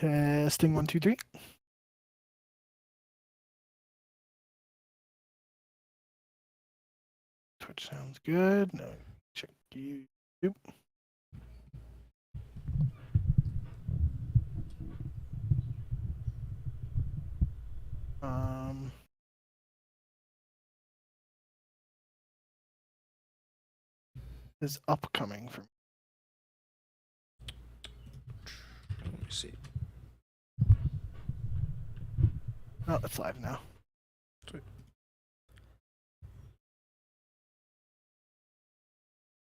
Testing 1, 2, 3. Twitch sounds good. No, check YouTube. Is upcoming for me. Let me see. Oh, it's live now. Sweet.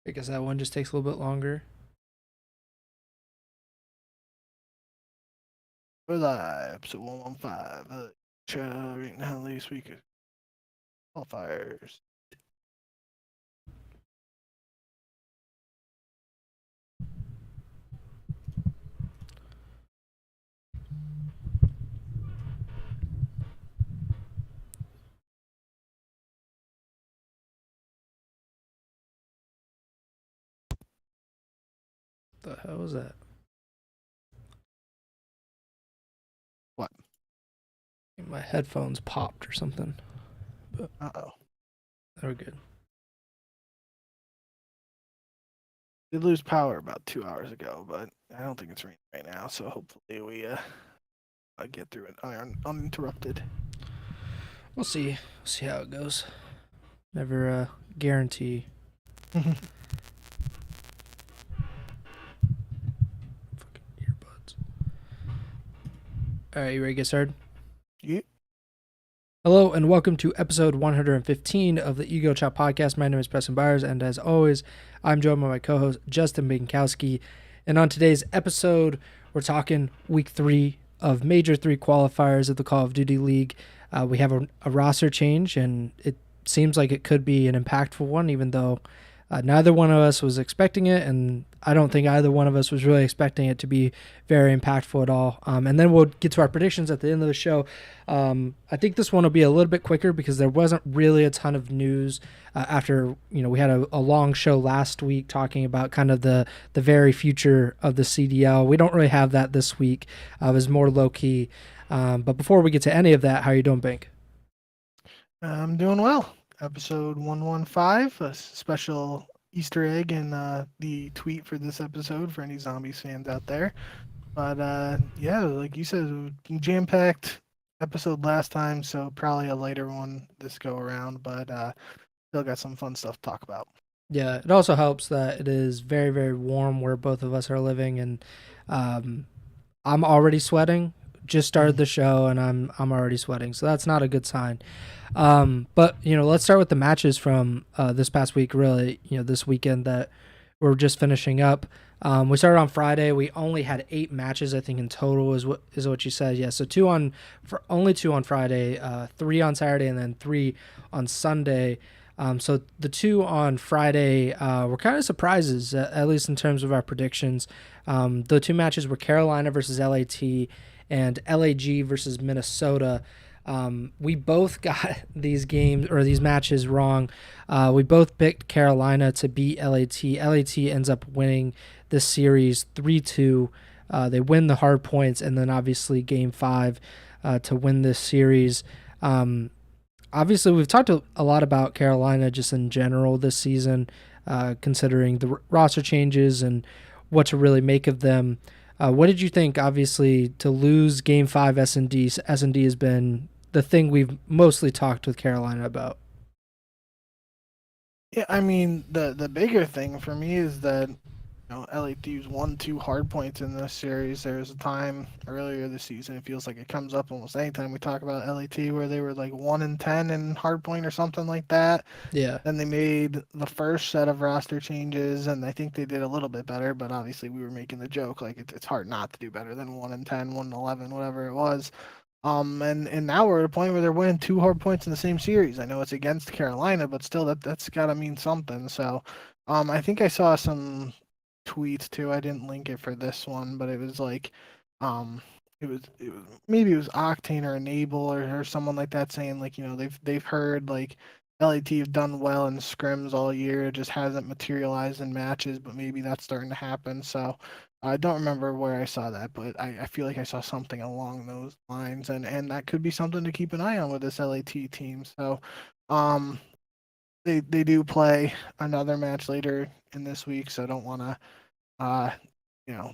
I guess that one just takes a little bit longer. We're live, so 115. Right now, this week is qualifiers. The hell was that? What? My headphones popped or something. Uh-oh. They were good. Did lose power about 2 hours ago, but I don't think it's raining right now, so hopefully we get through it uninterrupted. We'll see. We'll see how it goes. Never guarantee. Fucking earbuds. All right, you ready to get started? Yeah. Hello and welcome to episode 115 of the Ego Chall Podcast. My name is Preston Byers, and as always, I'm joined by my co-host Justin Binkowski. And on today's episode, we're talking week 3 of Major 3 qualifiers of the Call of Duty League. We have a roster change, and it seems like it could be an impactful one, even though neither one of us was expecting it, and I don't think either one of us was really expecting it to be very impactful at all. And then we'll get to our predictions at the end of the show. I think this one will be a little bit quicker because there wasn't really a ton of news after we had a long show last week talking about kind of the very future of the CDL. We don't really have that this week. It was more low key. But before we get to any of that, how are you doing, Bink? I'm doing well. Episode 115, a special Easter egg in the tweet for this episode for any Zombies fans out there. But yeah, like you said, jam-packed episode last time, so probably a lighter one this go around, but still got some fun stuff to talk about. Yeah, it also helps that it is very, very warm where both of us are living, and I'm already sweating. Just started the show and I'm already sweating, so that's not a good sign. But let's start with the matches from this past week. Really, this weekend that we're just finishing up. We started on Friday. We only had 8 matches, I think, in total. Is what you said? Yeah. So only 2 on Friday, 3 on Saturday, and then 3 on Sunday. So the 2 on Friday were kind of surprises, at least in terms of our predictions. The 2 matches were Carolina versus LAT and LAG versus Minnesota. We both got these matches wrong. We both picked Carolina to beat LAT. LAT ends up winning this series 3-2. They win the hard points, and then obviously Game 5 to win this series. Obviously, we've talked a lot about Carolina just in general this season, considering the roster changes and what to really make of them. What did you think? Obviously, to lose Game 5 S&D has been the thing we've mostly talked with Carolina about. Yeah, I mean, the bigger thing for me is that LAT's won 2 hard points in this series. There was a time earlier this season, it feels like it comes up almost anytime we talk about LAT, where they were like 1-10 in hard point or something like that. Yeah. Then they made the first set of roster changes, and I think they did a little bit better, but obviously we were making the joke, like it's hard not to do better than 1-10, 1-11, whatever it was. And now we're at a point where they're winning 2 hard points in the same series. I know it's against Carolina, but still that's gotta mean something. So I think I saw some tweets too. I didn't link it for this one, but it was like it was maybe it was Octane or Enable or someone like that saying like they've heard like LAT have done well in scrims all year. It just hasn't materialized in matches, but maybe that's starting to happen. So I don't remember where I saw that, but I feel like I saw something along those lines, and that could be something to keep an eye on with this LAT team. So um, they do play another match later in this week, so I don't want to uh, you know,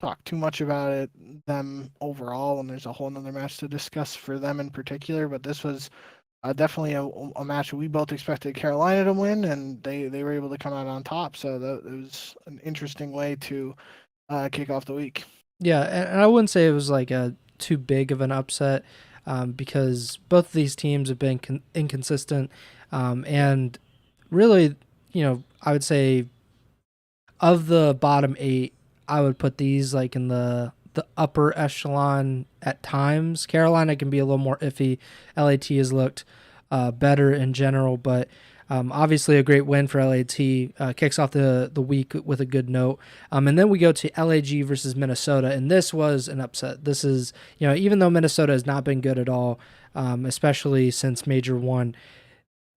talk too much about it them overall. And there's a whole nother match to discuss for them in particular, but this was definitely a match we both expected Carolina to win, and they were able to come out on top. So that it was an interesting way to kick off the week. Yeah, and I wouldn't say it was like a too big of an upset because both of these teams have been inconsistent, and really, I would say of the bottom eight, I would put these like in the upper echelon at times. Carolina can be a little more iffy. LAT has looked better in general, but obviously a great win for LAT. Kicks off the week with a good note. And then we go to LAG versus Minnesota, and this was an upset. This is, even though Minnesota has not been good at all, especially since Major 1,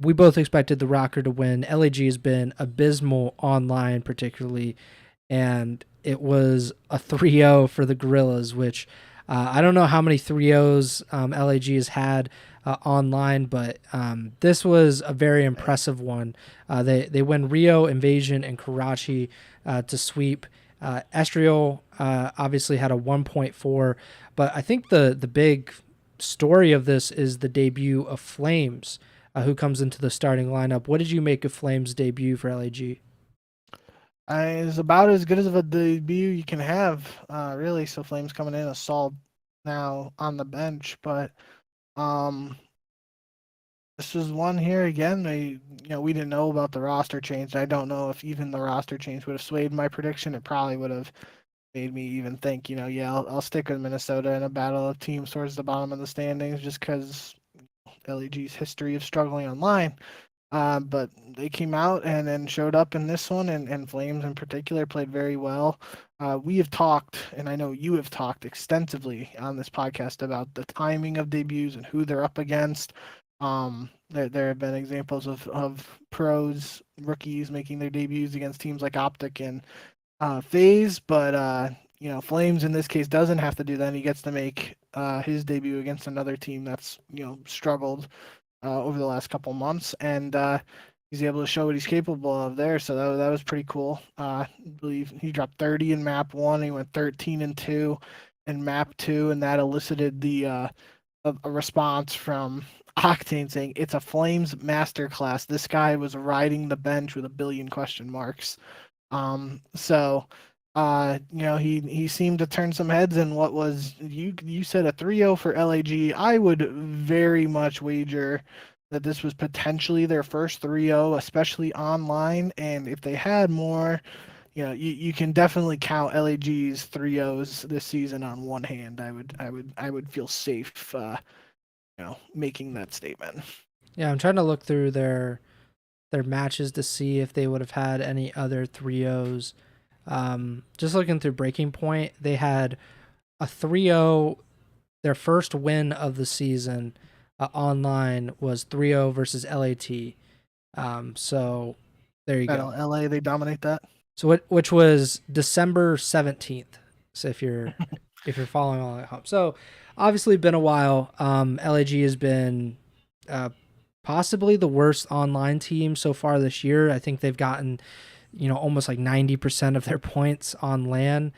we both expected the Rocker to win. LAG has been abysmal online, particularly, and it was a 3-0 for the Guerrillas, which I don't know how many 3-0s LAG has had online, but this was a very impressive one. They win Rio, Invasion, and Karachi to sweep. Estriel obviously had a 1.4, but I think the big story of this is the debut of Flames, who comes into the starting lineup. What did you make of Flames' debut for LAG? It's about as good as a debut you can have, really. So Flames coming in a solid now on the bench, but um, this is one here again. We didn't know about the roster change. I don't know if even the roster change would have swayed my prediction. It probably would have made me even think, yeah, I'll stick with Minnesota in a battle of teams towards the bottom of the standings just because LAG's history of struggling online. But they came out and then showed up in this one, and Flames in particular played very well. We have talked, and I know you have talked extensively on this podcast about the timing of debuts and who they're up against. There have been examples of pros, rookies making their debuts against teams like Optic and FaZe, but Flames in this case doesn't have to do that. He gets to make his debut against another team that's struggled over the last couple months, and he's able to show what he's capable of there. So that was pretty cool. I believe he dropped 30 in map 1. He went 13-2 in map 2, and that elicited a response from Octane saying it's a Flames masterclass. This guy was riding the bench with a billion question marks. So he seemed to turn some heads in what was you said a 3-0 for LAG. I would very much wager that this was potentially their first 3-0, especially online, and if they had more, you can definitely count LAG's 3-0s this season on one hand. I would feel safe making that statement. Yeah, I'm trying to look through their matches to see if they would have had any other 3-0s. Just looking through Breaking Point, they had a 3-0. Their first win of the season online was 3-0 versus LAT. So there you go. LA, they dominate that. So which was December 17th. So if you're following along at home. So obviously been a while. LAG has been possibly the worst online team so far this year. I think they've gotten almost like 90% of their points on LAN,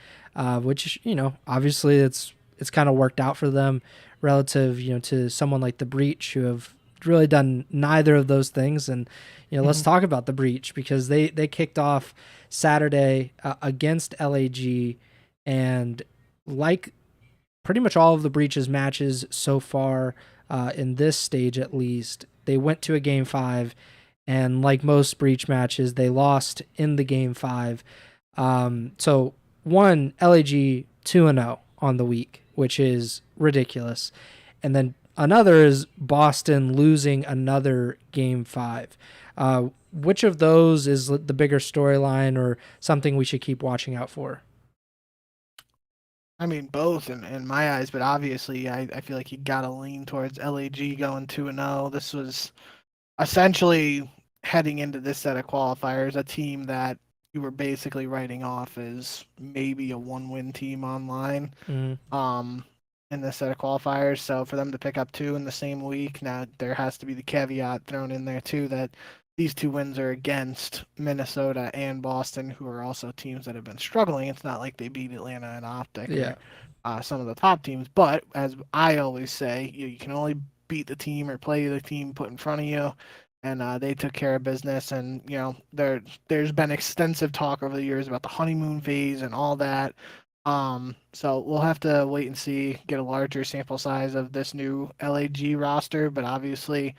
which obviously it's kind of worked out for them relative to someone like the Breach, who have really done neither of those things. And let's talk about the Breach, because they kicked off Saturday against LAG, and like pretty much all of the Breach's matches so far in this stage at least, they went to a game 5, and like most Breach matches, they lost in the game 5. So one, LAG 2-0 on the week, which is ridiculous. And then another is Boston losing another game 5. Which of those is the bigger storyline, or something we should keep watching out for? I mean, both in my eyes, but obviously I feel like you got to lean towards LAG going 2-0. This was essentially heading into this set of qualifiers, a team that you were basically writing off as maybe a one-win team online. Mm. In this set of qualifiers. So for them to pick up 2 in the same week, now there has to be the caveat thrown in there too that these 2 wins are against Minnesota and Boston, who are also teams that have been struggling. It's not like they beat Atlanta and Optic Yeah. or some of the top teams. But as I always say, you can only beat the team or play the team put in front of you. And they took care of business. And there's been extensive talk over the years about the honeymoon phase and all that. So we'll have to wait and see, get a larger sample size of this new LAG roster, but obviously,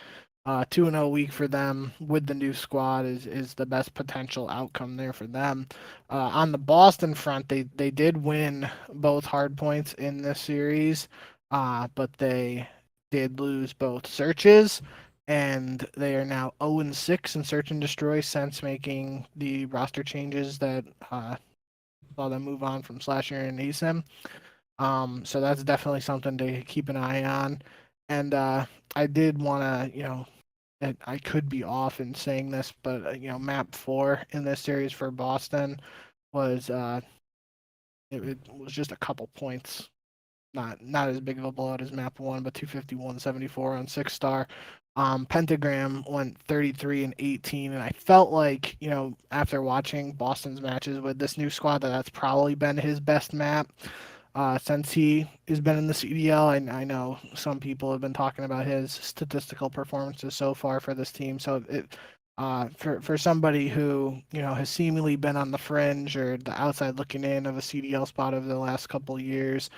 2-0 week for them with the new squad is the best potential outcome there for them. On the Boston front, they did win both hard points in this series, but they did lose both searches, and they are now 0-6 in search and destroy since making the roster changes that saw them move on from Slasher and Asim. So that's definitely something to keep an eye on. And I did want to, I could be off in saying this, but map 4 in this series for Boston was it was just a couple points, not as big of a blowout as map 1, but 251-74 on 6-star. Pentagram went 33 and 18, and I felt like, after watching Boston's matches with this new squad, that's probably been his best map since he has been in the CDL. I know some people have been talking about his statistical performances so far for this team. So for somebody who has seemingly been on the fringe or the outside looking in of a CDL spot over the last couple of years,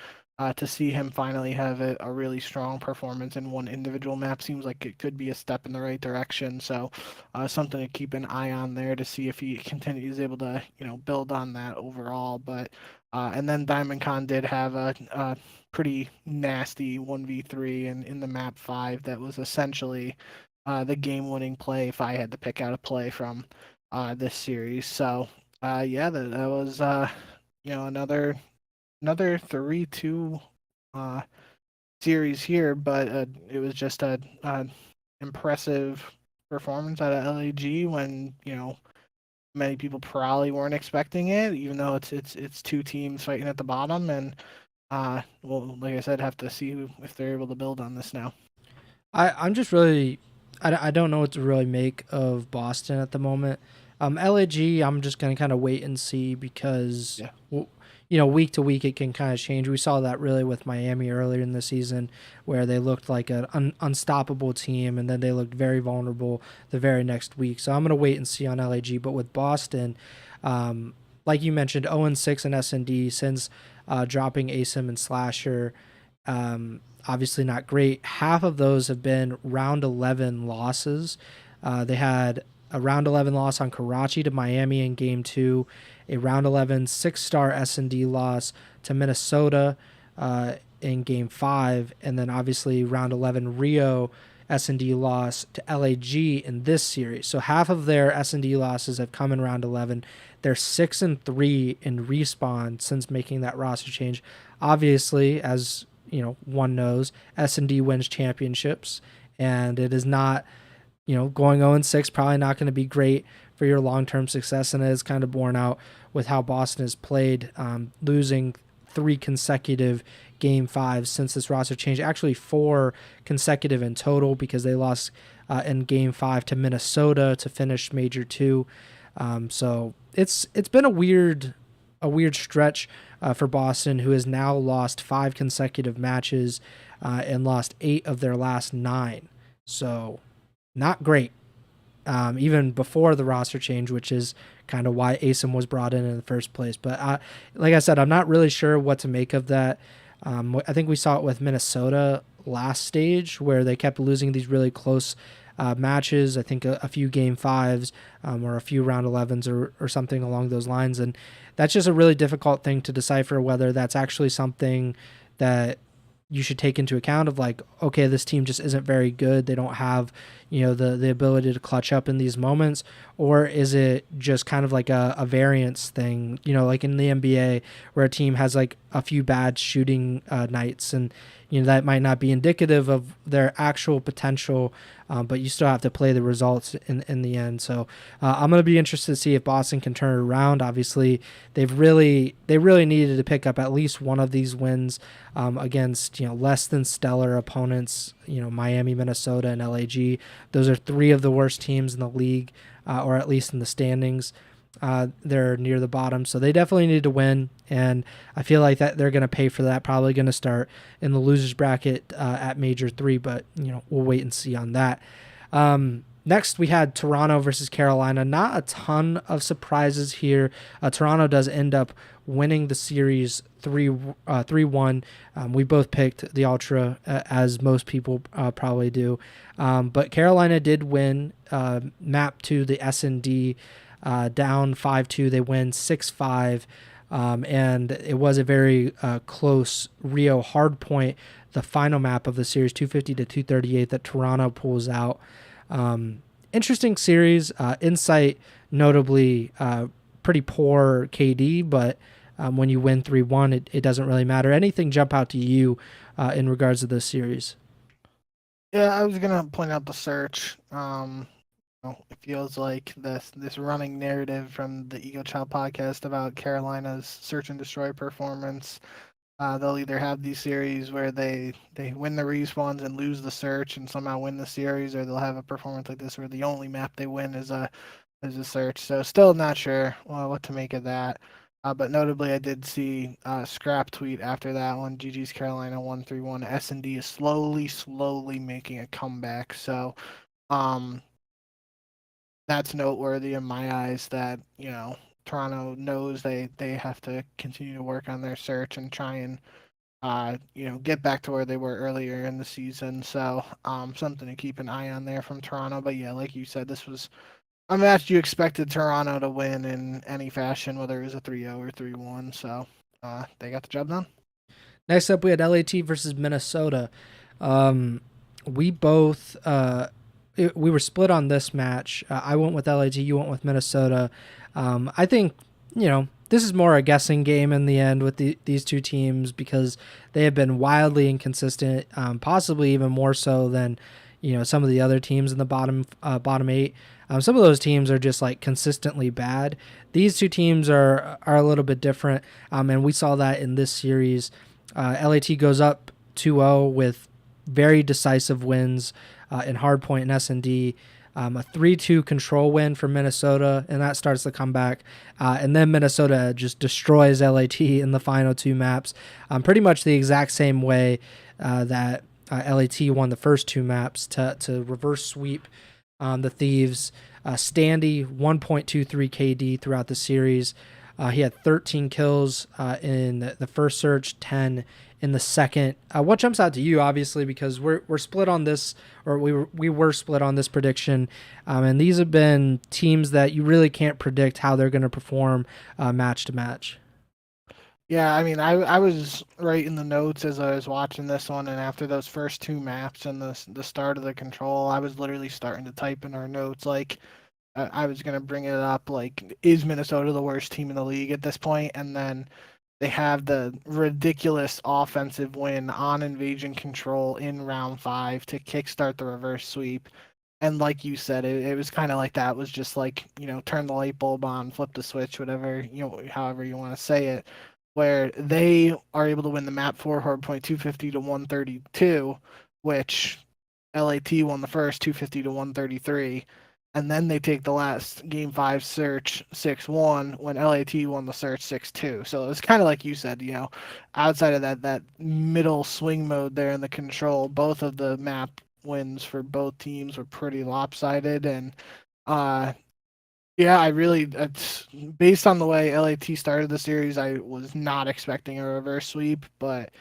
to see him finally have a really strong performance in one individual map seems like it could be a step in the right direction. So something to keep an eye on there to see if he continues able to build on that overall. But and then Diamond Con did have a pretty nasty 1v3 in the map 5 that was essentially the game-winning play if I had to pick out a play from this series. So yeah, that was another 3-2 series here, but it was just a impressive performance out of LAG when many people probably weren't expecting it, even though it's 2 teams fighting at the bottom. And well, like I said, have to see if they're able to build on this now. I'm just really, I don't know what to really make of Boston at the moment. LAG, I'm just going to kind of wait and see because, week to week it can kind of change. We saw that really with Miami earlier in the season where they looked like an unstoppable team and then they looked very vulnerable the very next week. So I'm going to wait and see on LAG. But with Boston, like you mentioned, 0-6 in S&D since dropping Asim and Slasher. Obviously not great. Half of those have been round 11 losses. They had a round 11 loss on Karachi to Miami in game 2, a round 11 6-star S&D loss to Minnesota in game 5, and then obviously round 11 Rio S&D loss to LAG in this series. So half of their S&D losses have come in round 11. They're 6-3 in Respawn since making that roster change. Obviously, as one knows, S&D wins championships, and it is not, going 0-6, probably not going to be great for your long-term success, and it is kind of borne out with how Boston has played, losing 3 consecutive game 5s since this roster change. Actually 4 consecutive in total because they lost in game 5 to Minnesota to finish Major 2. So it's been a weird stretch for Boston, who has now lost 5 consecutive matches and lost 8 of their last 9. So not great, even before the roster change, which is kind of why Asim was brought in the first place. But like I said, I'm not really sure what to make of that. I think we saw it with Minnesota last stage where they kept losing these really close matches. I think a few game 5s or a few round 11s or something along those lines. And that's just a really difficult thing to decipher whether that's actually something that you should take into account of like, okay, this team just isn't very good. They don't have, the ability to clutch up in these moments. Or is it just kind of like a variance thing, like in the NBA where a team has like a few bad shooting nights and, that might not be indicative of their actual potential, but you still have to play the results in the end. So I'm going to be interested to see if Boston can turn it around. Obviously, they really needed to pick up at least one of these wins against less than stellar opponents. Miami, Minnesota, and LAG. Those are three of the worst teams in the league, or at least in the standings. They're near the bottom, so they definitely need to win, and I feel like that they're going to pay for that. Probably going to start in the losers bracket at Major 3, but we'll wait and see on that. Next, we had Toronto versus Carolina. Not a ton of surprises here. Toronto does end up winning the series 3-1. We both picked the Ultra, as most people probably do. But Carolina did win map to the S&D, down 5-2. They win 6-5. And it was a very close Rio hardpoint, the final map of the series, 250 to 238, that Toronto pulls out. Interesting series. Insight, notably pretty poor KD, but when you win 3-1, it doesn't really matter. Anything jump out to you in regards to this series? Yeah, I was gonna point out the search. It feels like this running narrative from the Ego Chall podcast about Carolina's search and destroy performance. They'll either have these series where they win the respawns and lose the search and somehow win the series, or they'll have a performance like this where the only map they win is a search. So still not sure what to make of that. But notably, I did see Scrap tweet after that one. GG's Carolina 1-3-1. S&D is slowly making a comeback. So that's noteworthy in my eyes that Toronto knows they have to continue to work on their search and try and get back to where they were earlier in the season. So something to keep an eye on there from Toronto. But yeah, like you said, this was a match you expected Toronto to win in any fashion, whether it was a 3-0 or 3-1. So they got the job done. Next up, we had LAT versus Minnesota. We both we were split on this match. I went with LAT, you went with Minnesota. I think this is more a guessing game in the end with these two teams, because they have been wildly inconsistent, possibly even more so than some of the other teams in the bottom 8. Some of those teams are just like consistently bad. These two teams are a little bit different, and we saw that in this series. LAT goes up 2-0 with very decisive wins in Hardpoint and S&D. A 3-2 control win for Minnesota, and that starts the comeback. And then Minnesota just destroys LAT in the final two maps, pretty much the exact same way that LAT won the first two maps to reverse sweep the Thieves. Standy, 1.23 KD throughout the series. He had 13 kills in the first search, 10 in the second. What jumps out to you, obviously, because we're split on this, or we were split on this prediction, and these have been teams that you really can't predict how they're going to perform match to match. Yeah, I mean, I was writing the notes as I was watching this one, and after those first two maps and the start of the control, I was literally starting to type in our notes like I was gonna bring it up like, is Minnesota the worst team in the league at this point? And then they have the ridiculous offensive win on invasion control in round 5 to kickstart the reverse sweep. And like you said, it was kind of like that. It was just like, turn the light bulb on, flip the switch, whatever, however you want to say it, where they are able to win the map 4 hardpoint 250 to 132, which LAT won the first 250 to 133. And then they take the last game 5 search 6-1 when LAT won the search 6-2. So it was kind of like you said, outside of that middle swing mode there in the control, both of the map wins for both teams were pretty lopsided. And yeah, it's based on the way LAT started the series, I was not expecting a reverse sweep, but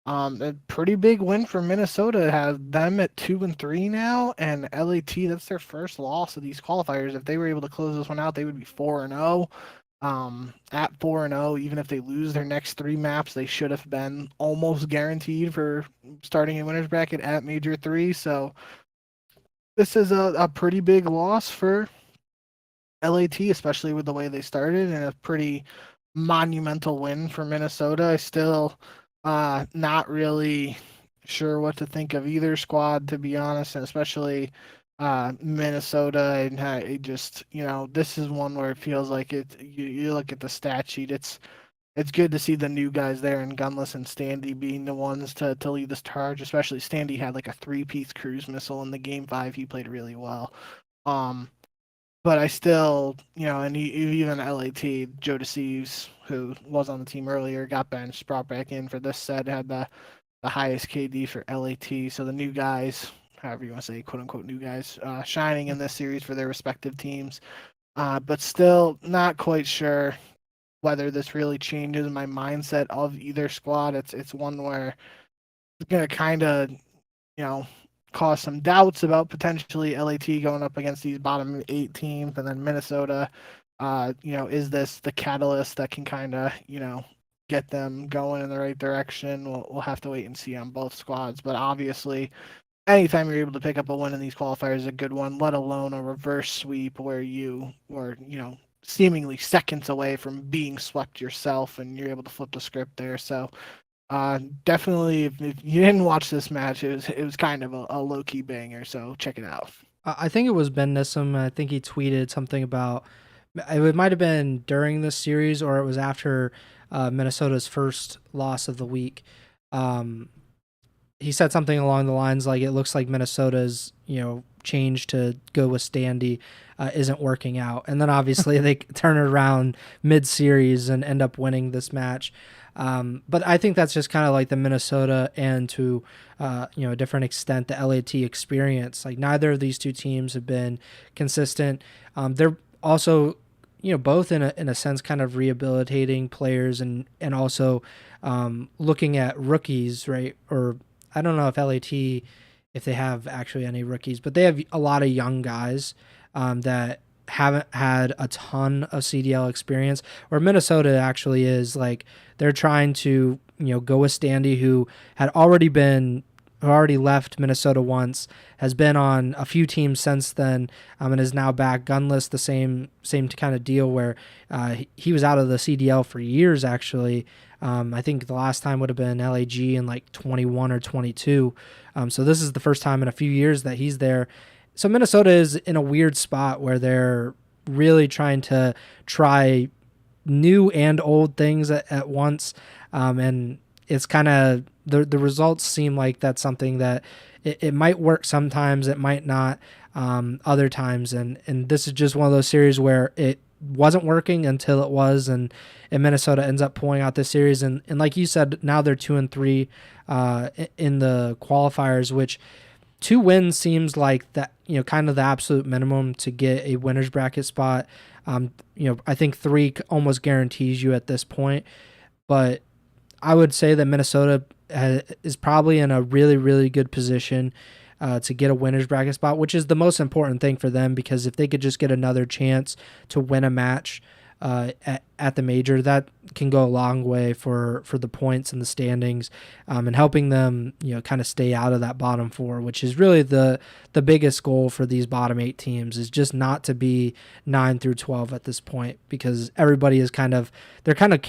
a pretty big win for Minnesota. Have them at 2-3 now, and LAT, that's their first loss of these qualifiers. If they were able to close this one out, they would be 4-0. At 4-0, even if they lose their next 3 maps, they should have been almost guaranteed for starting a winners bracket at Major 3. So this is a pretty big loss for LAT, especially with the way they started, and a pretty monumental win for Minnesota. I still not really sure what to think of either squad, to be honest, and especially Minnesota. And it just, this is one where it feels like you look at the stat sheet. It's good to see the new guys there, and Gunless and Standy being the ones to lead this charge. Especially Standy had like a 3-piece cruise missile in the game 5. He played really well. But I still, and even LAT, Joe DeCeves, who was on the team earlier, got benched, brought back in for this set, had the highest KD for LAT. So the new guys, however you want to say, quote unquote new guys, shining in this series for their respective teams. But still not quite sure whether this really changes my mindset of either squad. It's one where it's gonna kind of, cause some doubts about potentially LAT going up against these bottom 8 teams, and then Minnesota. Is this the catalyst that can kind of, get them going in the right direction? We'll have to wait and see on both squads. But obviously, anytime you're able to pick up a win in these qualifiers is a good one, let alone a reverse sweep where you were, seemingly seconds away from being swept yourself, and you're able to flip the script there. So definitely, if you didn't watch this match, it was kind of a low-key banger, so check it out. I think it was Ben Nissim. I think he tweeted something about it might have been during this series or it was after Minnesota's first loss of the week. He said something along the lines like, it looks like Minnesota's, change to go with Standy isn't working out. And then obviously they turn it around mid-series and end up winning this match. But I think that's just kind of like the Minnesota and to a different extent the LAT experience. Like neither of these two teams have been consistent. They're also both in a sense kind of rehabilitating players and also looking at rookies, right? Or I don't know if LAT, if they have actually any rookies, but they have a lot of young guys that haven't had a ton of CDL experience, where Minnesota actually is like they're trying to go with Standy, who already left Minnesota once, has been on a few teams since then, and is now back. Gunless, the same kind of deal where he was out of the CDL for years actually. I think the last time would have been LAG in like 21 or 22. So this is the first time in a few years that he's there. So Minnesota is in a weird spot where they're really trying to try new and old things at once. And it's kind of the results seem like that's something that it might work sometimes, it might not other times. And this is just one of those series where it wasn't working until it was, and Minnesota ends up pulling out this series. And like you said, now they're 2-3 in the qualifiers, which 2 wins seems like that, kind of the absolute minimum to get a winner's bracket spot. I think 3 almost guarantees you at this point, but I would say that Minnesota is probably in a really, really good position to get a winner's bracket spot, which is the most important thing for them, because if they could just get another chance to win a match at the major, that can go a long way for the points and the standings, and helping them kind of stay out of that bottom 4, which is really the biggest goal for these bottom 8 teams, is just not to be 9 through 12 at this point, because everybody is they're kind of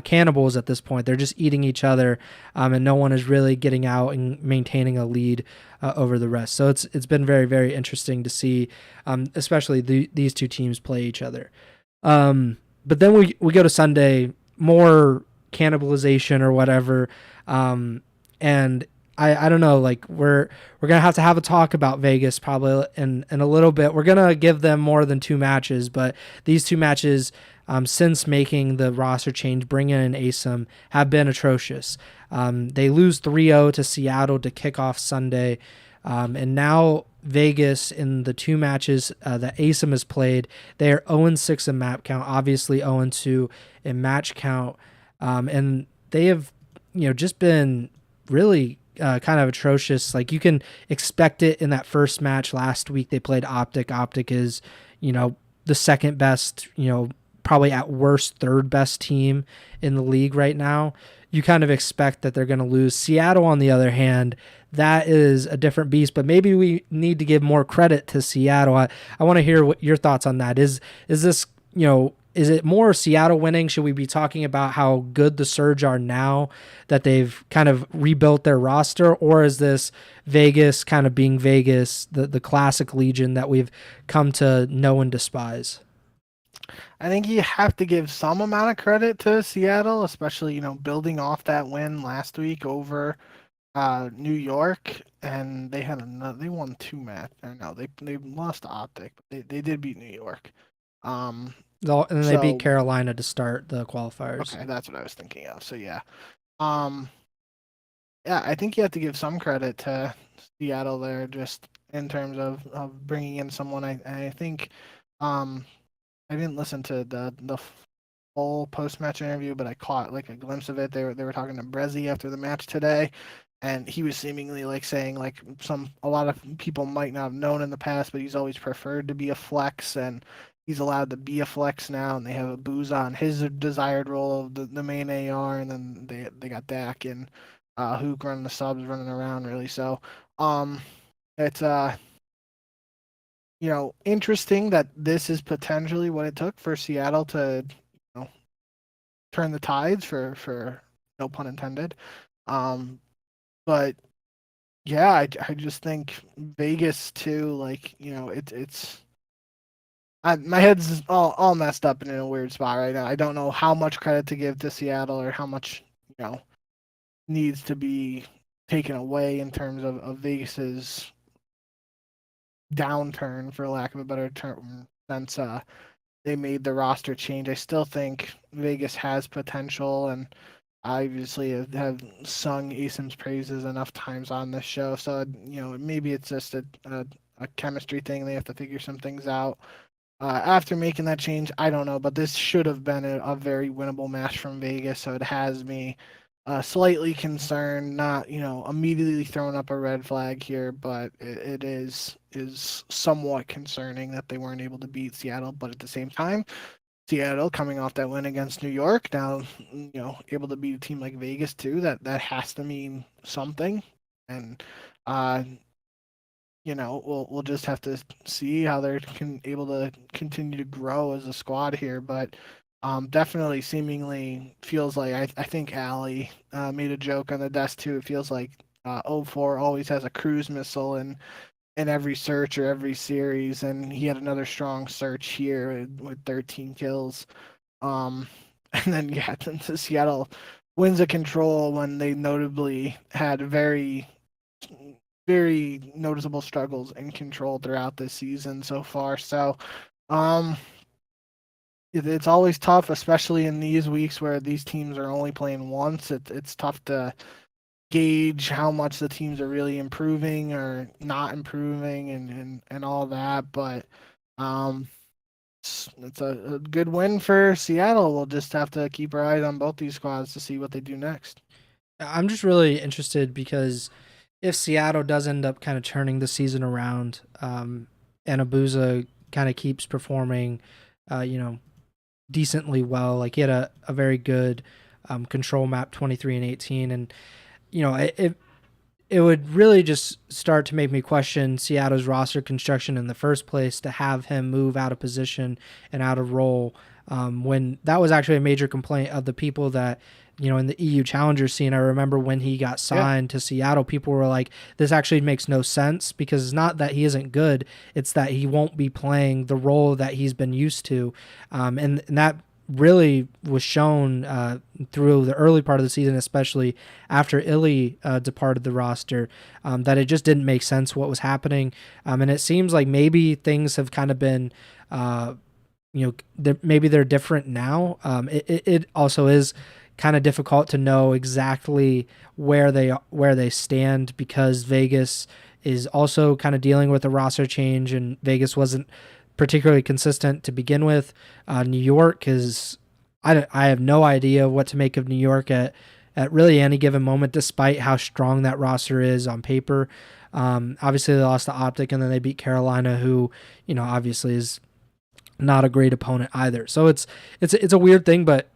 cannibals at this point. They're just eating each other, and no one is really getting out and maintaining a lead over the rest. So it's been very, very interesting to see, especially these two teams play each other. But then we go to Sunday, more cannibalization or whatever. And I don't know, like we're going to have a talk about Vegas probably in a little bit. We're going to give them more than 2 matches, but these 2 matches, since making the roster change, bringing in ASIM, have been atrocious. They lose 3-0 to Seattle to kick off Sunday. And now Vegas, in the 2 matches that ASIM has played, they are 0-6 in map count, obviously 0-2 in match count. And they have, just been really kind of atrocious. Like you can expect it in that first match last week. They played Optic. Optic is, the second best, probably at worst 3rd best team in the league right now. You kind of expect that they're going to lose. Seattle, on the other hand, that is a different beast, but maybe we need to give more credit to Seattle. I want to hear what your thoughts on that. Is this, is it more Seattle winning? Should we be talking about how good the Surge are now that they've kind of rebuilt their roster? Or is this Vegas kind of being Vegas, the classic Legion that we've come to know and despise? I think you have to give some amount of credit to Seattle, especially, building off that win last week over New York, and they won two matches. No, they lost to Optic, but they did beat New York. Um, And then they beat so Carolina to start the qualifiers. okay, that's what I was thinking of. So yeah, um, yeah, I think you have to give some credit to Seattle there, just in terms of bringing in someone. I think, I didn't listen to the full post match interview, but I caught like a glimpse of it. They were talking to Brezzy after the match today, and he was seemingly like saying like a lot of people might not have known in the past, but he's always preferred to be a flex, and he's allowed to be a flex now, and they have a Booza on his desired role of the main AR, and then they got Dak and Hook running the subs, running around really. So it's interesting that this is potentially what it took for Seattle to turn the tides, for no pun intended. But yeah, I just think Vegas too, like, my head's all messed up and in a weird spot right now. I don't know how much credit to give to Seattle, or how much, needs to be taken away in terms of Vegas's downturn, for lack of a better term, since they made the roster change. I still think Vegas has potential, and I obviously have sung Asim's praises enough times on this show. So, maybe it's just a chemistry thing. They have to figure some things out. After making that change, I don't know, but this should have been a very winnable match from Vegas. So it has me slightly concerned, not, immediately throwing up a red flag here, but it is somewhat concerning that they weren't able to beat Seattle. But at the same time, Seattle coming off that win against New York, now, able to beat a team like Vegas too, that has to mean something. And we'll just have to see how they're able to continue to grow as a squad here. But definitely seemingly feels like, I think Ali made a joke on the desk too. It feels like 04 always has a cruise missile in every search or every series, and he had another strong search here with 13 kills. And then the Seattle wins a control when they notably had very, very noticeable struggles in control throughout this season so far. So it's always tough, especially in these weeks where these teams are only playing once. It's tough to gauge how much the teams are really improving or not improving, and all that. But it's a good win for Seattle. We'll just have to keep our eyes on both these squads to see what they do next. I'm just really interested because if Seattle does end up kind of turning the season around, and Abuza kind of keeps performing, decently well, like he had a very good control map, 23 and 18, and it would really just start to make me question Seattle's roster construction in the first place, to have him move out of position and out of role, when that was actually a major complaint of the people that, in the EU Challenger scene. I remember when he got signed to Seattle, people were like, this actually makes no sense, because it's not that he isn't good, it's that he won't be playing the role that he's been used to. And that really was shown through the early part of the season, especially after Illy departed the roster, that it just didn't make sense what was happening. And it seems like maybe things have kind of been, maybe they're different now. It also is kind of difficult to know exactly where they stand, because Vegas is also kind of dealing with a roster change, and Vegas wasn't particularly consistent to begin with. New York is, I have no idea what to make of New York at really any given moment, despite how strong that roster is on paper. Obviously they lost to Optic, and then they beat Carolina, who, obviously is not a great opponent either. So it's a weird thing, but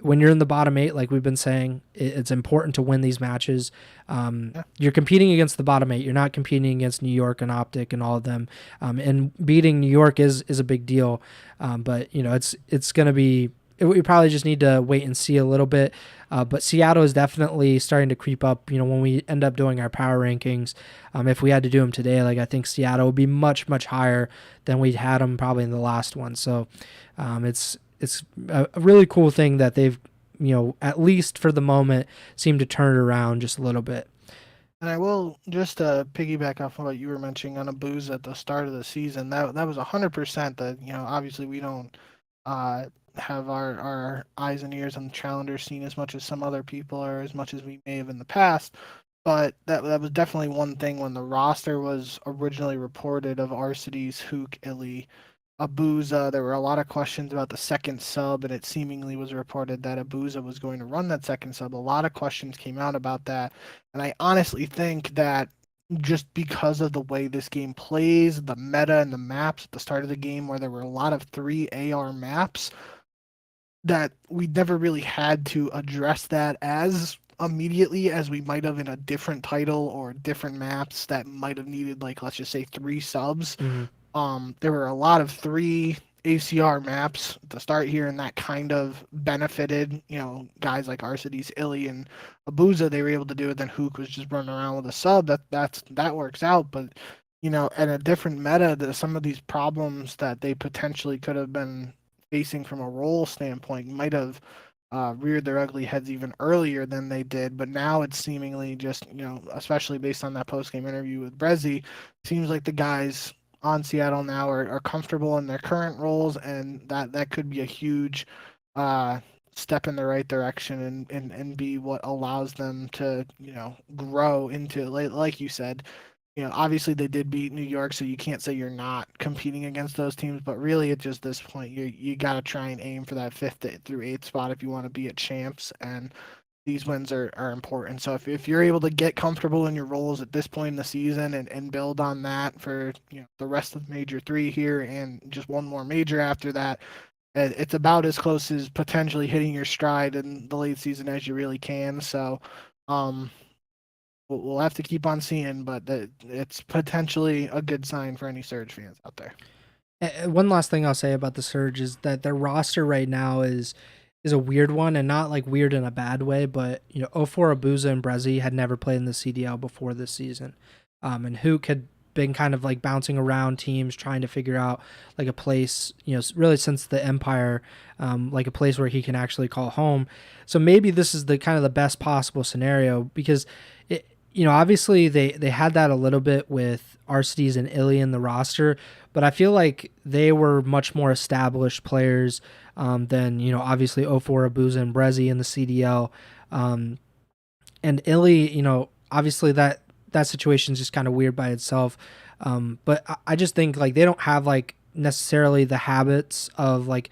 when you're in the bottom 8, like we've been saying, it's important to win these matches. Yeah. You're competing against the bottom 8. You're not competing against New York and Optic and all of them. And beating New York is a big deal. But it's going to be. We probably just need to wait and see a little bit. But Seattle is definitely starting to creep up. When we end up doing our power rankings, if we had to do them today, like I think Seattle would be much, much higher than we had them probably in the last one. So it's a really cool thing that they've, at least for the moment, seemed to turn it around just a little bit. And I will just piggyback off of what you were mentioning on Abuza at the start of the season. That was 100% that obviously we don't have our eyes and ears on the challenger scene as much as some other people or as much as we may have in the past. But that was definitely one thing when the roster was originally reported of Arcides, Hook, Illy, Abuza. There were a lot of questions about the second sub, and it seemingly was reported that Abuza was going to run that second sub. A lot of questions came out about that, and I honestly think that just because of the way this game plays, the meta and the maps at the start of the game, where there were a lot of 3 AR maps, that we never really had to address that as immediately as we might have in a different title or different maps that might have needed, like, let's just say 3 subs. There were a lot of 3 ACR maps at the start here, and that kind of benefited, guys like Arcides, Illy, and Abuza. They were able to do it. Then Hook was just running around with a sub. That works out. But at a different meta, some of these problems that they potentially could have been facing from a role standpoint might have reared their ugly heads even earlier than they did. But now it's seemingly just, especially based on that post-game interview with Brezzy, seems like the guys on Seattle now are comfortable in their current roles, and that could be a huge step in the right direction and be what allows them to grow into, like you said. Obviously they did beat New York, so you can't say you're not competing against those teams, but really at just this point you got to try and aim for that 5th through 8th spot if you want to be at champs, and these wins are important. So if you're able to get comfortable in your roles at this point in the season and build on that for the rest of Major 3 here and just one more major after that, it's about as close as potentially hitting your stride in the late season as you really can. So we'll have to keep on seeing, but it's potentially a good sign for any Surge fans out there. One last thing I'll say about the Surge is that their roster right now is a weird one, and not like weird in a bad way, but 04 Abuza and Brezzy had never played in the CDL before this season. And Hook had been kind of like bouncing around teams trying to figure out like a place, really since the Empire, like a place where he can actually call home. So maybe this is the kind of the best possible scenario, because obviously they had that a little bit with Arcides and Illy in the roster, but I feel like they were much more established players than, obviously 04 Abuza and Brezzy in the CDL. And Illy, obviously that situation is just kind of weird by itself. But I just think like they don't have like necessarily the habits of like,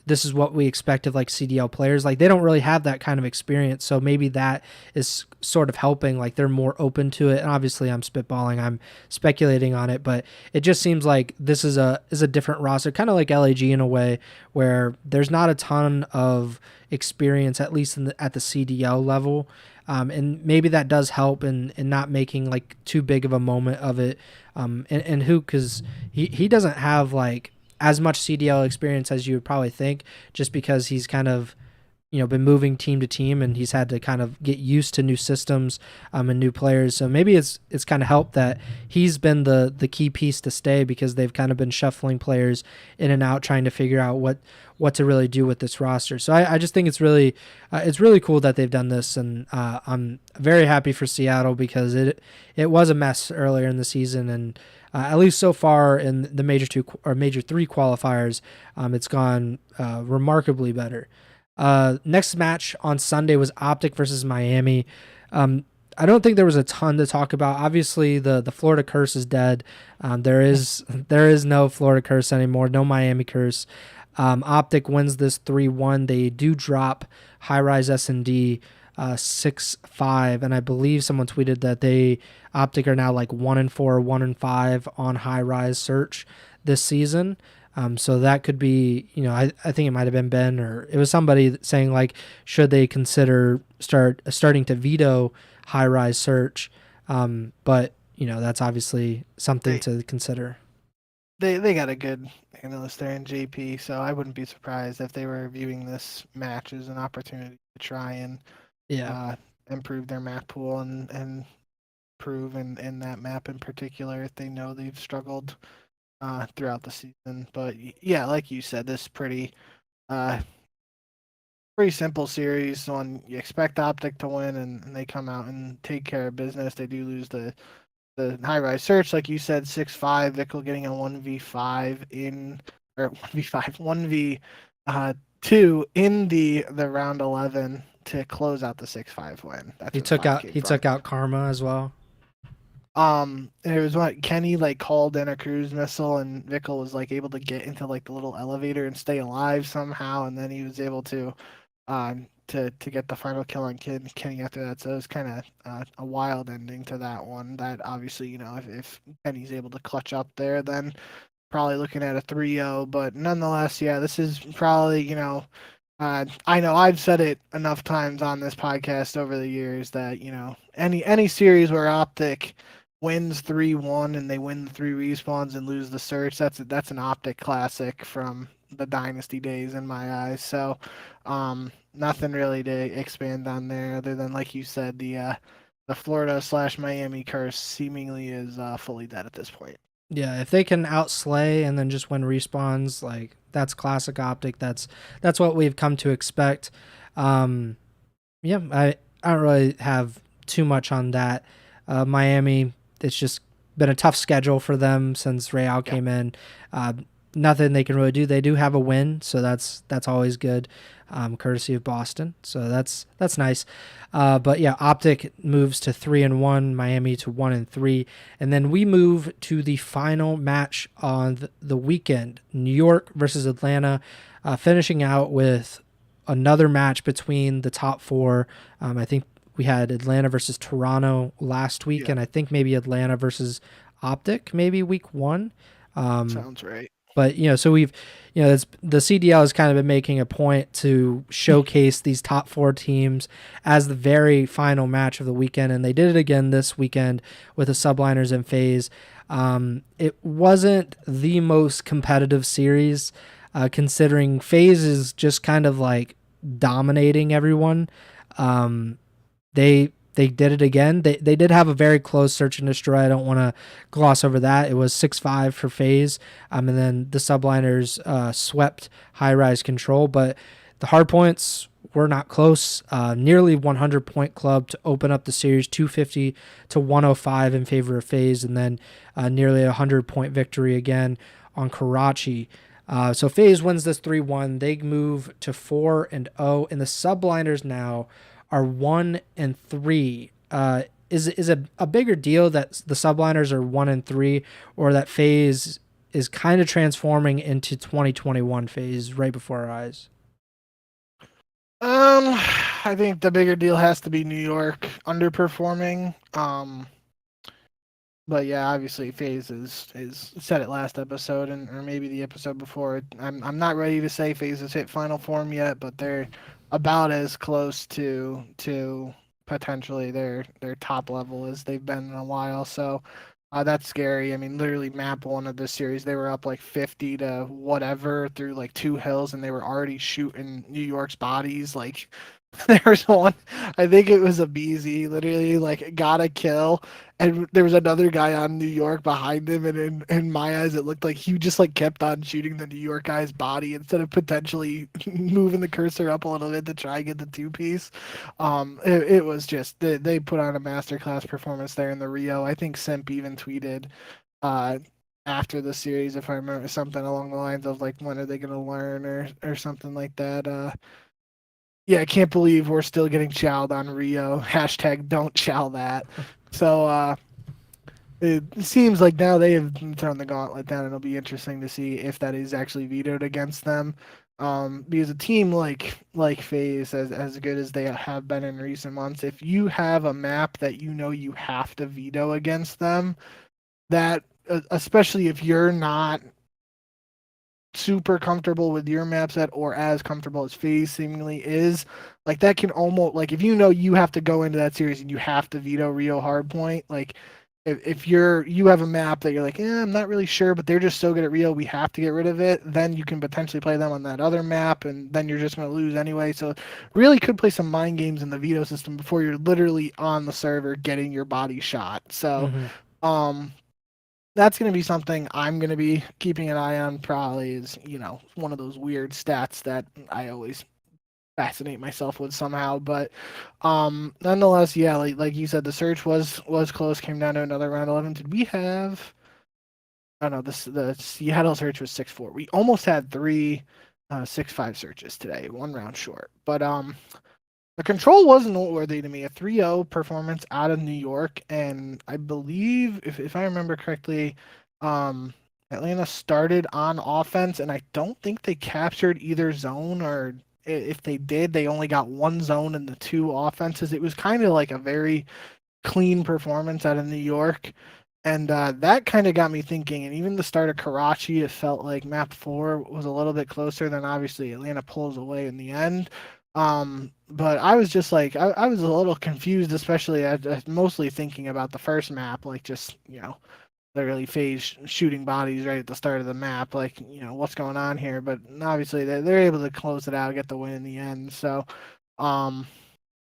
this is what we expect of like CDL players. Like they don't really have that kind of experience. So maybe that is sort of helping, like they're more open to it. And obviously I'm spitballing, I'm speculating on it, but it just seems like this is a different roster, kind of like LAG in a way, where there's not a ton of experience, at least at the CDL level. And maybe that does help in not making like too big of a moment of it. And Hook, because he doesn't have like as much CDL experience as you would probably think, just because he's kind of, been moving team to team, and he's had to kind of get used to new systems and new players. So maybe it's kind of helped that he's been the key piece to stay, because they've kind of been shuffling players in and out, trying to figure out what to really do with this roster. So I just think it's really cool that they've done this, and I'm very happy for Seattle, because it was a mess earlier in the season, and at least so far in the Major 2 or Major 3 qualifiers, it's gone remarkably better. Next match on Sunday was Optic versus Miami. I don't think there was a ton to talk about. Obviously, the Florida curse is dead. There is no Florida curse anymore, no Miami curse. Optic wins this 3-1. They do drop High Rise S&D 6-5, and I believe someone tweeted that Optic are now like 1-4, 1-5 on High Rise search this season. So that could be, I think it might have been Ben, or it was somebody saying like, should they consider starting to veto high rise search? But that's obviously something They to consider. they got a good analyst there in JP, so I wouldn't be surprised if they were viewing this match as an opportunity to try and Yeah. uh, improve their map pool and prove in that map in particular if they know they've struggled throughout the season. But yeah, like you said, this uh, pretty simple series. One you expect Optic to win, and they come out and take care of business. They do lose the high rise search, like you said, 6-5. Vickle getting a 1v5 in or 1v5 1v two in the round 11 to close out the 6-5 win. That's He where the took 5 out came he from. took out Karma as well. And it was what Kenny like called in a cruise missile, and Vickle was like able to get into like the little elevator and stay alive somehow, and then he was able to get the final kill on Kenny after that. So it was kind of a wild ending to that one. That obviously, if Kenny's able to clutch up there, then probably looking at a 3-0. But nonetheless, yeah, this is probably, I know I've said it enough times on this podcast over the years that, any series where Optic wins 3-1 and they win the 3 respawns and lose the search, that's an Optic classic from the dynasty days in my eyes. So nothing really to expand on there other than, like you said, the Florida/Miami curse seemingly is fully dead at this point. Yeah, if they can outslay and then just win respawns, like that's classic Optic. That's what we've come to expect. Um, yeah, I don't really have too much on that. Miami, it's just been a tough schedule for them since Real Yeah. came in. Uh, Nothing they can really do. They do have a win, so that's always good, courtesy of Boston. So that's nice. But yeah, Optic moves to 3-1, Miami to 1-3, and then we move to the final match on the weekend: New York versus Atlanta, finishing out with another match between the top four. I think we had Atlanta versus Toronto last week, Yeah, and I think maybe Atlanta versus Optic, maybe week one. Um, sounds right. but so we've, the CDL has kind of been making a point to showcase these top four teams as the very final match of the weekend, and they did it again this weekend with the Subliners and FaZe. It wasn't the most competitive series, considering FaZe is just kind of like dominating everyone. Um, they did it again. They did have a very close search and destroy. I don't want to gloss over that. It was 6-5 for FaZe, and then the Subliners swept high rise control, but the hard points were not close. Nearly 100 point club to open up the series, 250 to 105 in favor of FaZe, and then nearly 100 point victory again on Karachi. So FaZe wins this 3-1. They move to 4-0, and the Subliners now are 1-3. Is a bigger deal that the Subliners are 1-3, or that FaZe is kind of transforming into 2021 FaZe right before our eyes? I think the bigger deal has to be New York underperforming. But yeah, obviously FaZe is said it last episode and or maybe the episode before. I'm not ready to say FaZe has hit final form yet, but they're about as close to potentially their top level as they've been in a while. So that's scary. I mean, literally map one of this series, they were up like 50 to whatever through like 2 hills, and they were already shooting New York's bodies. Like there was one, I think it was a BZ, literally like got a kill, and there was another guy on New York behind him, and in my eyes, it looked like he just like kept on shooting the New York guy's body instead of potentially moving the cursor up a little bit to try and get the 2 piece. It was just they put on a masterclass performance there in the Rio. I think Simp even tweeted uh after the series, if I remember, something along the lines of like, when are they gonna learn or something like that. Yeah, I can't believe we're still getting chowed on Rio. Hashtag don't chow that. So it seems like now they have thrown the gauntlet down. It'll be interesting to see if that is actually vetoed against them. Because a team like FaZe, as good as they have been in recent months, if you have a map that you have to veto against them, that especially if you're not super comfortable with your map set or as comfortable as FaZe seemingly is, like that can almost like if you have to go into that series and you have to veto Rio Hardpoint, like if you have a map that you're like, I'm not really sure, but they're just so good at Rio, we have to get rid of it, then you can potentially play them on that other map, and then you're just going to lose anyway. So really could play some mind games in the veto system before you're literally on the server getting your body shot. So um that's going to be something I'm going to be keeping an eye on. Probably is one of those weird stats that I always fascinate myself with somehow. But nonetheless, yeah, like you said, the search was close. Came down to another round 11. Did we have? Oh no, the Seattle search was 6-4. We almost had three 6-5 searches today, one round short. But the control was noteworthy to me. A 3-0 performance out of New York, and I believe, if I remember correctly, Atlanta started on offense, and I don't think they captured either zone, or if they did, they only got one zone in the two offenses. It was kind of like a very clean performance out of New York. And that kind of got me thinking. And even the start of Karachi, it felt like map 4 was a little bit closer than obviously Atlanta pulls away in the end. But I was just like, I was a little confused, especially mostly thinking about the first map, like just, literally FaZe shooting bodies right at the start of the map, like, what's going on here? But obviously they're able to close it out, get the win in the end. So,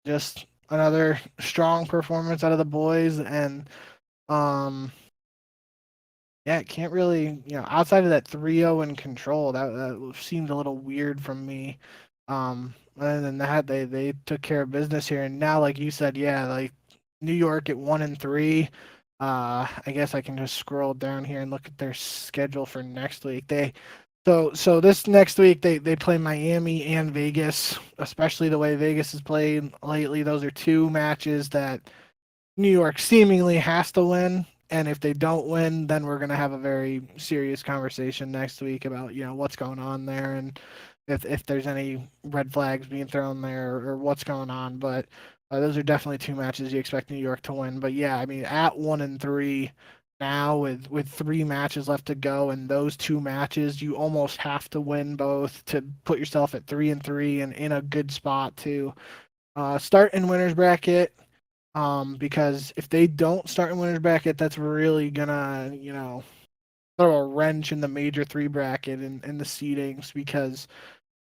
just another strong performance out of the boys, and yeah, it can't really, outside of that 3-0 in control, that seemed a little weird from me. Other than that, they took care of business here, and now, like you said, yeah, like New York at 1-3. I guess I can just scroll down here and look at their schedule for next week. So this next week they play Miami and Vegas, especially the way Vegas has played lately. Those are two matches that New York seemingly has to win, and if they don't win, then we're gonna have a very serious conversation next week about what's going on there, and if there's any red flags being thrown there, or what's going on. But those are definitely two matches you expect New York to win. But yeah, I mean, at 1-3 now with three matches left to go, and those two matches you almost have to win both to put yourself at 3-3 and in a good spot to start in winners bracket. Because if they don't start in winners bracket, that's really gonna, throw a wrench in the major 3 bracket in the seedings, because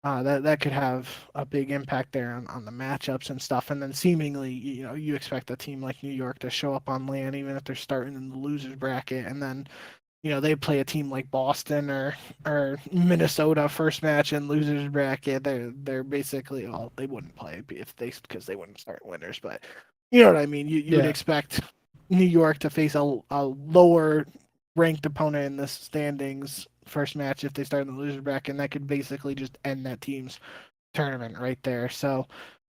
that could have a big impact there on the matchups and stuff. And then seemingly, you expect a team like New York to show up on LAN even if they're starting in the losers bracket, and then they play a team like Boston or Minnesota first match in losers bracket. They're basically, well, they wouldn't play because they wouldn't start winners, but you know what I mean. You would expect New York to face a lower ranked opponent in the standings first match if they start in the loser bracket, and that could basically just end that team's tournament right there. So,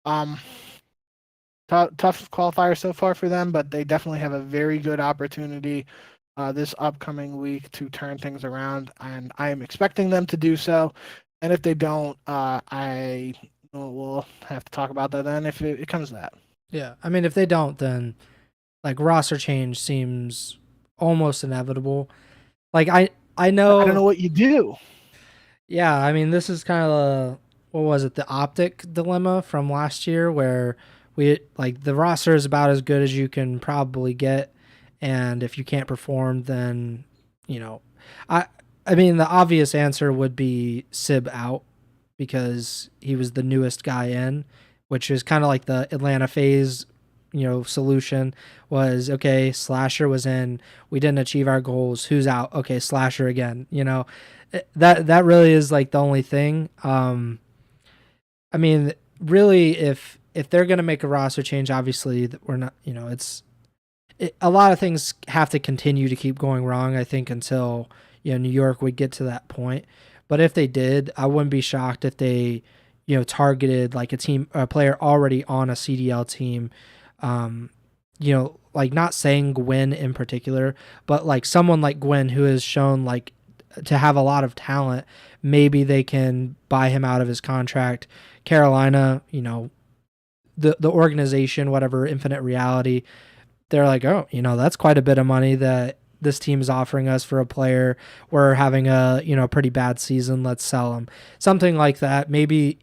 tough qualifier so far for them, but they definitely have a very good opportunity this upcoming week to turn things around, and I am expecting them to do so. And if they don't, we'll have to talk about that then if it comes to that. Yeah, I mean, if they don't, then like roster change seems almost inevitable. Like I know, I don't know what you do. Yeah, I mean, this is kind of what was it, the optic dilemma from last year, where we like the roster is about as good as you can probably get, and if you can't perform, then I mean the obvious answer would be Sib out because he was the newest guy in, which is kind of like the Atlanta FaZe, solution was, okay, Slasher was in, we didn't achieve our goals, who's out? Okay, Slasher again. That really is like the only thing. I mean, really, if they're gonna make a roster change, obviously we're not. A lot of things have to continue to keep going wrong, I think, until New York would get to that point. But if they did, I wouldn't be shocked if they targeted like a player already on a CDL team. Like not saying Gwen in particular, but like someone like Gwen who has shown like to have a lot of talent. Maybe they can buy him out of his contract. Carolina, the organization, whatever, Infinite Reality, they're like, oh, that's quite a bit of money that this team is offering us for a player. We're having a pretty bad season. Let's sell him. Something like that. Maybe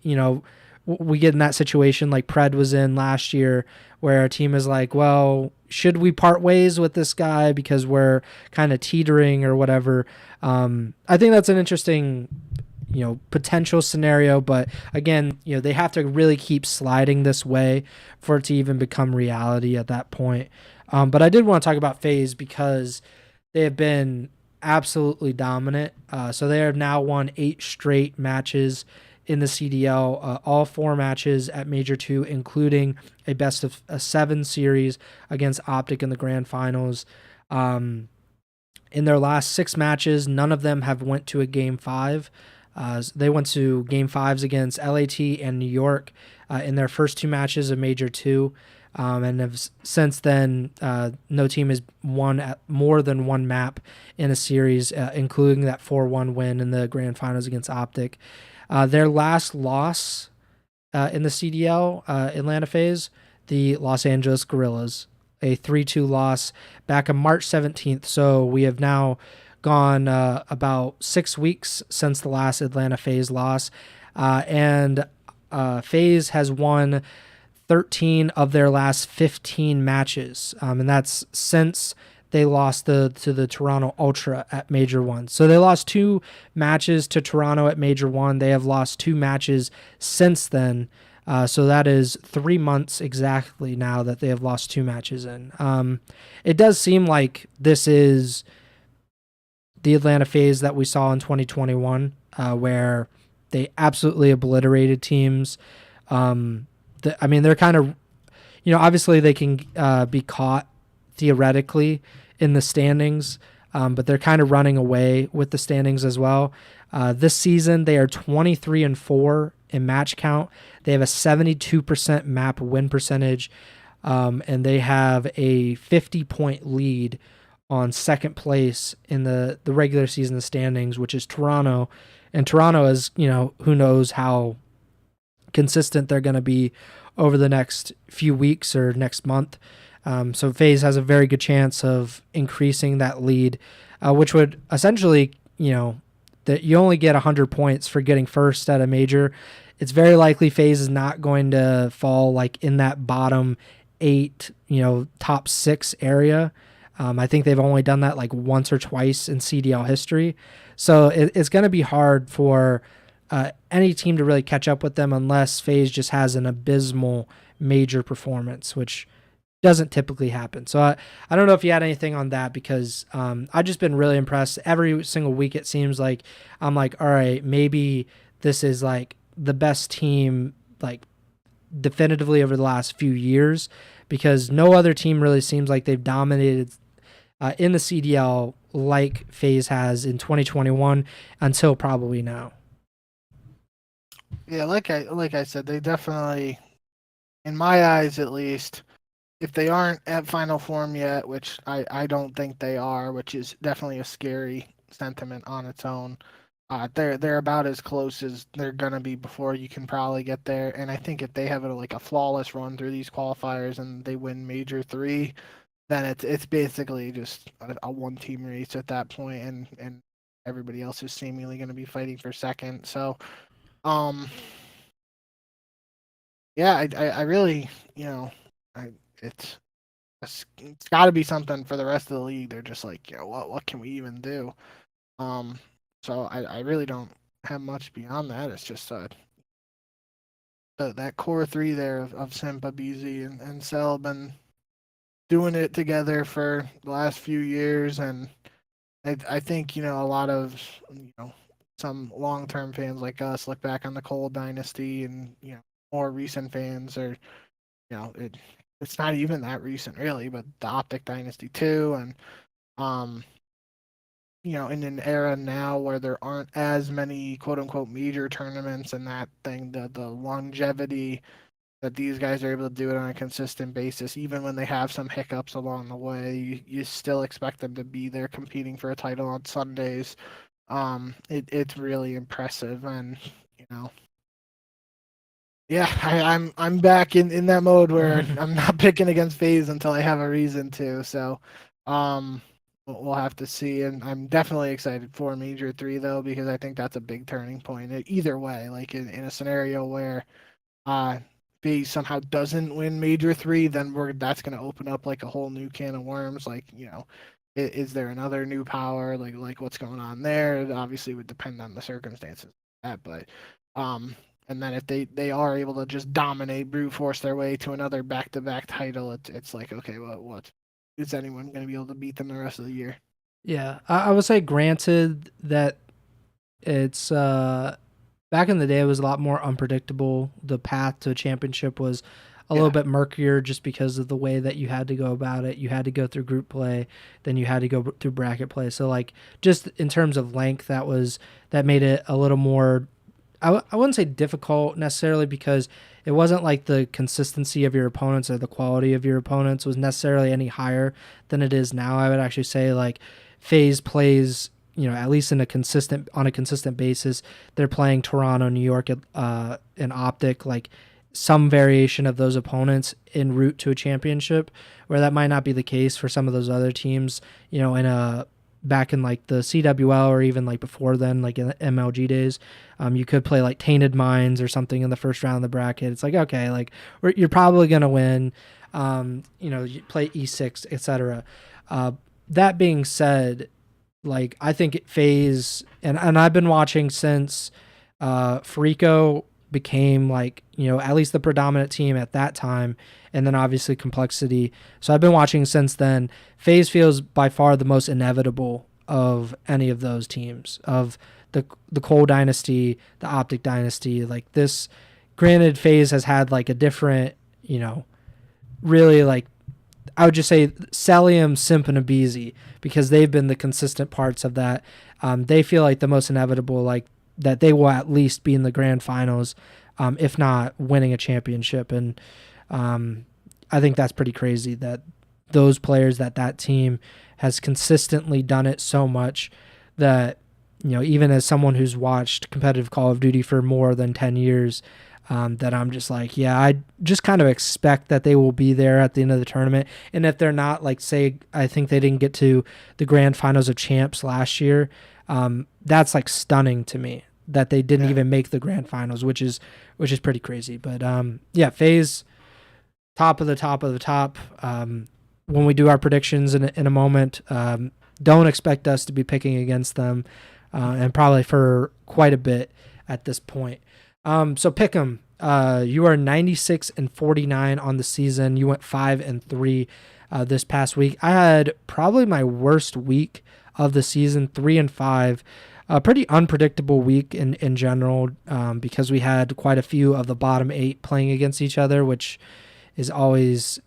we get in that situation like Pred was in last year, where a team is like, well, should we part ways with this guy because we're kind of teetering or whatever. I think that's an interesting potential scenario, but again, they have to really keep sliding this way for it to even become reality at that point. But I did want to talk about FaZe because they have been absolutely dominant. So they have now won 8 straight matches in the CDL, all 4 matches at Major 2, including a best of 7 series against Optic in the grand finals. In their last 6 matches, none of them have went to a game 5. They went to game 5s against LAT and New York in their first 2 matches of Major 2. And have since then, no team has won at more than 1 map in a series, including that 4-1 win in the grand finals against Optic. Their last loss in the CDL, Atlanta FaZe, the Los Angeles Guerrillas, a 3-2 loss back on March 17th. So we have now gone about 6 weeks since the last Atlanta FaZe loss. And FaZe has won 13 of their last 15 matches. And that's since they lost to the Toronto Ultra at Major 1. So they lost 2 matches to Toronto at Major 1. They have lost 2 matches since then. So that is 3 months exactly now that they have lost 2 matches in. It does seem like this is the Atlanta FaZe that we saw in 2021, where they absolutely obliterated teams. They're kind of, obviously they can be caught theoretically in the standings, but they're kind of running away with the standings as well. This season, they are 23-4 in match count. They have a 72% map win percentage, and they have a 50-point lead on second place in the regular season standings, which is Toronto. And Toronto is, who knows how consistent they're going to be over the next few weeks or next month. So FaZe has a very good chance of increasing that lead, which would essentially, that you only get 100 points for getting first at a major. It's very likely FaZe is not going to fall like in that bottom 8, top 6 area. I think they've only done that like once or twice in CDL history. So it's going to be hard for any team to really catch up with them unless FaZe just has an abysmal major performance, which doesn't typically happen. So I don't know if you had anything on that, because I've just been really impressed. Every single week it seems like I'm like, all right, maybe this is like the best team like definitively over the last few years, because no other team really seems like they've dominated in the CDL like FaZe has in 2021 until probably now. Yeah, like I said, they definitely, in my eyes at least, if they aren't at final form yet, which I don't think they are, which is definitely a scary sentiment on its own. They're about as close as they're gonna be before you can probably get there. And I think if they have a flawless run through these qualifiers and they win Major 3, then it's basically just a 1-team race at that point, and everybody else is seemingly going to be fighting for second. So, yeah, I really, it's got to be something for the rest of the league. They're just like, what can we even do? So I really don't have much beyond that. It's just that core 3 there of Simpa, BZ, and Cell been doing it together for the last few years, and I think a lot of some long-term fans like us look back on the Cole dynasty, and more recent fans are it's not even that recent really, but the Optic dynasty too, and in an era now where there aren't as many quote-unquote major tournaments and that thing, the longevity that these guys are able to do it on a consistent basis, even when they have some hiccups along the way, you still expect them to be there competing for a title on Sundays. It's really impressive, and yeah, I'm back in that mode where I'm not picking against FaZe until I have a reason to. So, we'll have to see. And I'm definitely excited for Major 3, though, because I think that's a big turning point. Either way, like in a scenario where FaZe somehow doesn't win Major 3, then that's going to open up like a whole new can of worms. Like, is there another new power? Like what's going on there? It obviously would depend on the circumstances of that, but and then if they are able to just dominate, brute force their way to another back-to-back title, it's like, okay, what is anyone going to be able to beat them the rest of the year? Yeah, I would say, granted that it's back in the day, it was a lot more unpredictable. The path to a championship was a little bit murkier just because of the way that you had to go about it. You had to go through group play, then you had to go through bracket play. So like just in terms of length, that made it a little more. I wouldn't say difficult necessarily, because it wasn't like the consistency of your opponents or the quality of your opponents was necessarily any higher than it is now. I would actually say like FaZe plays, at least on a consistent basis. They're playing Toronto, New York, and Optic, like some variation of those opponents en route to a championship, where that might not be the case for some of those other teams, back in like the CWL, or even like before then, like in the MLG days. You could play like Tainted Minds or something in the first round of the bracket. It's like, okay, like you're probably going to win. You play E6, etc. That being said, like I think FaZe, and I've been watching since Frico became like, at least the predominant team at that time, and then obviously Complexity. So I've been watching since then. FaZe feels by far the most inevitable of any of those teams, of the Cole Dynasty, the Optic Dynasty. Like this, granted, FaZe has had like a different, really like, I would just say Celium, Simp, and Abizi, because they've been the consistent parts of that. They feel like the most inevitable, like that they will at least be in the grand finals, if not winning a championship. And I think that's pretty crazy that those players, that team has consistently done it so much that, even as someone who's watched competitive Call of Duty for more than 10 years, that I'm just like, yeah, I just kind of expect that they will be there at the end of the tournament. And if they're not, like, say, I think they didn't get to the grand finals of champs last year, that's like stunning to me that they didn't even make the grand finals, which is pretty crazy. But FaZe, top of the top of the top. When we do our predictions in a moment, don't expect us to be picking against them, and probably for quite a bit at this point. So pick them. You are 96-49 on the season. You went 5-3 this past week. I had probably my worst week of the season, 3-5. A pretty unpredictable week in general, because we had quite a few of the bottom 8 playing against each other, which is always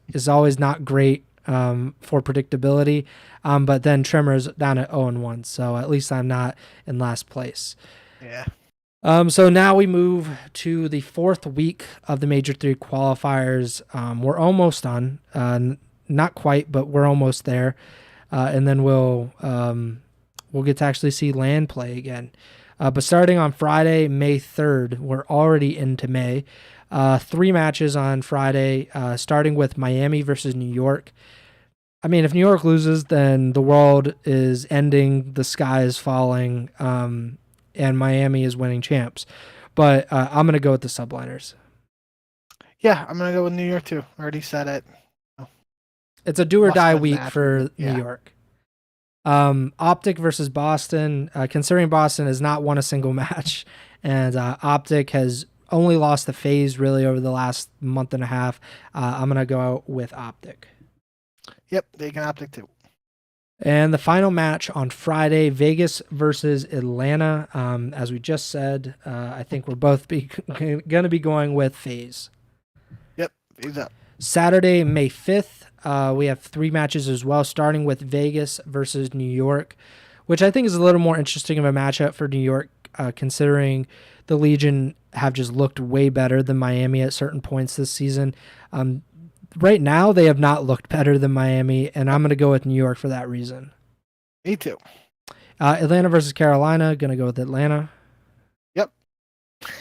not great for predictability. But then Tremor's down at 0-1, so at least I'm not in last place. Yeah. So now we move to the 4th week of the Major 3 qualifiers. We're almost done. Not quite, but we're almost there. And then we'll get to actually see LAN play again. But starting on Friday, May 3rd, we're already into May. 3 matches on Friday, starting with Miami versus New York. I mean, if New York loses, then the world is ending, the sky is falling, and Miami is winning champs. But I'm going to go with the Subliners. Yeah, I'm going to go with New York too. I already said it. It's a do or die week for New York. Optic versus Boston. Considering Boston has not won a single match, and Optic has only lost to FaZe really over the last month and a half, I'm going to go out with Optic. Yep, they can Optic too. And the final match on Friday, Vegas versus Atlanta. As we just said, I think we're both going to be going with FaZe. Yep, FaZe up. Saturday, May 5th, we have 3 matches as well, starting with Vegas versus New York, which I think is a little more interesting of a matchup for New York, considering the Legion have just looked way better than Miami at certain points this season. Right now, they have not looked better than Miami, and I'm going to go with New York for that reason. Me too. Atlanta versus Carolina, going to go with Atlanta. Yep.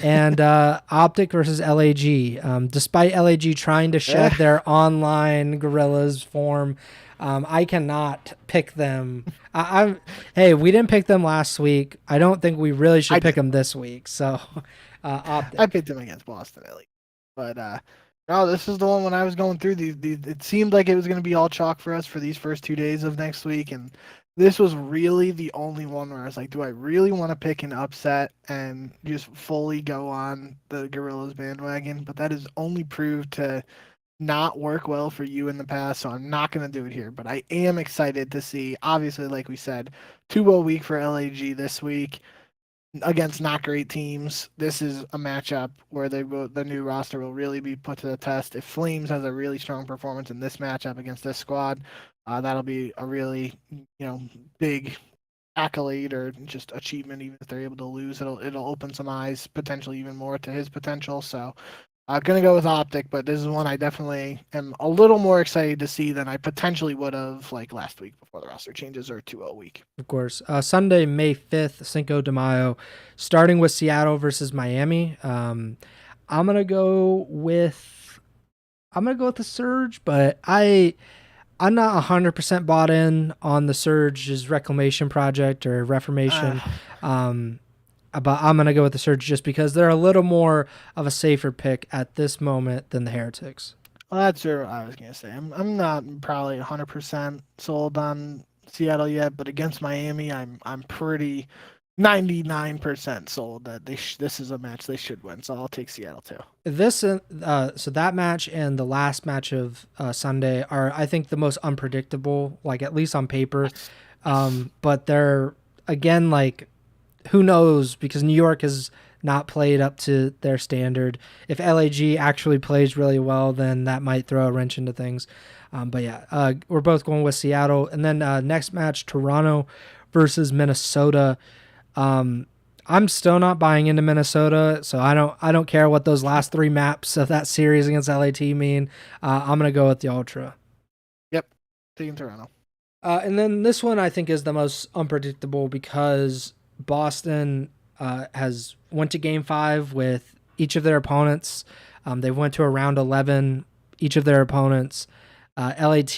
and Optic versus LAG. Despite LAG trying to shed their online Guerrillas form, I cannot pick them. Hey, we didn't pick them last week. I don't think we really should pick them this week. So, Optic. I picked them against Boston at least, but no, this is the one when I was going through these. It seemed like it was going to be all chalk for us for these first 2 days of next week, and this was really the only one where I was like, do I really want to pick an upset and just fully go on the Guerrillas bandwagon? But that has only proved to not work well for you in the past, so I'm not going to do it here. But I am excited to see, obviously, like we said, 2-0 week for LAG this week against not great teams. This is a matchup where the new roster will really be put to the test. If Flames has a really strong performance in this matchup against this squad, that'll be a really big accolade or just achievement. Even if they're able to lose, it'll open some eyes potentially even more to his potential. So I'm going to go with Optic, but this is one I definitely am a little more excited to see than I potentially would have like last week before the roster changes or 2-0 week. Of course. Sunday, May 5th, Cinco de Mayo, starting with Seattle versus Miami. I'm going to go with the Surge, but I'm not 100% bought in on the Surge's reclamation project or reformation. But I'm going to go with the Surge just because they're a little more of a safer pick at this moment than the Heretics. Well, that's what I was going to say. I'm not probably 100% sold on Seattle yet, but against Miami, I'm pretty 99% sold that this is a match they should win. So I'll take Seattle too. So that match and the last match of Sunday are, I think, the most unpredictable, like at least on paper. But they're, again, like, who knows, because New York has not played up to their standard. If LAG actually plays really well, then that might throw a wrench into things. But yeah, we're both going with Seattle. And then next match, Toronto versus Minnesota. I'm still not buying into Minnesota, so I don't care what those last 3 maps of that series against LAT mean. I'm going to go with the Ultra. Yep, taking Toronto. And then this one I think is the most unpredictable because Boston has went to Game 5 with each of their opponents. They went to a round 11, each of their opponents. LAT